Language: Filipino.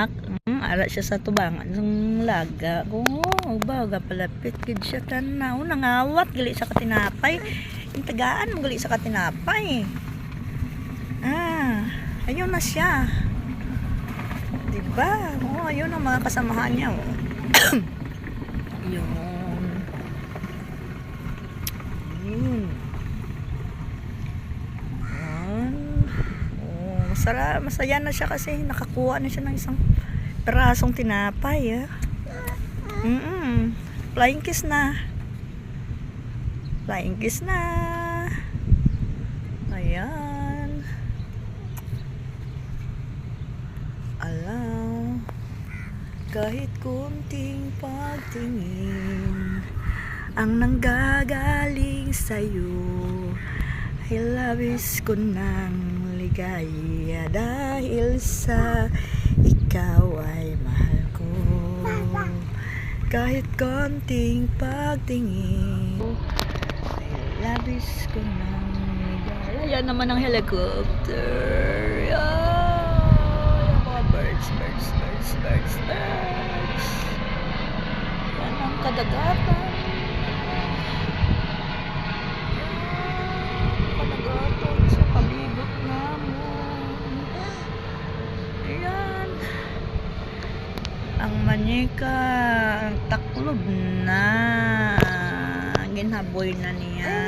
anak. Ara siya sa tubangan ng laga. Baga palapit gid siya tanaw nangawat gali sa katinapay. Yung tagaan mo gali sa katinapay. Ayun na siya. Diba? Ayun ang mga kasamahan niya. Yun. Masaya na siya kasi nakakuha na siya ng isang perasong tinapay. Flying kiss na. Flying kiss na. Ayan. Alam, kahit kunting pagtingin ang nanggagaling sa'yo, ay labis ko ng ligaya dahil sa ikaw ay mahal ko. Kahit konting pagtingin ay labis ko ng ligaya. Yan naman ang helicopter. Yung mga birds. Yan ang kadagatan. Sa palibot namin. Ayan. Ang manika, ang taklob na. Ginhaboy na niya.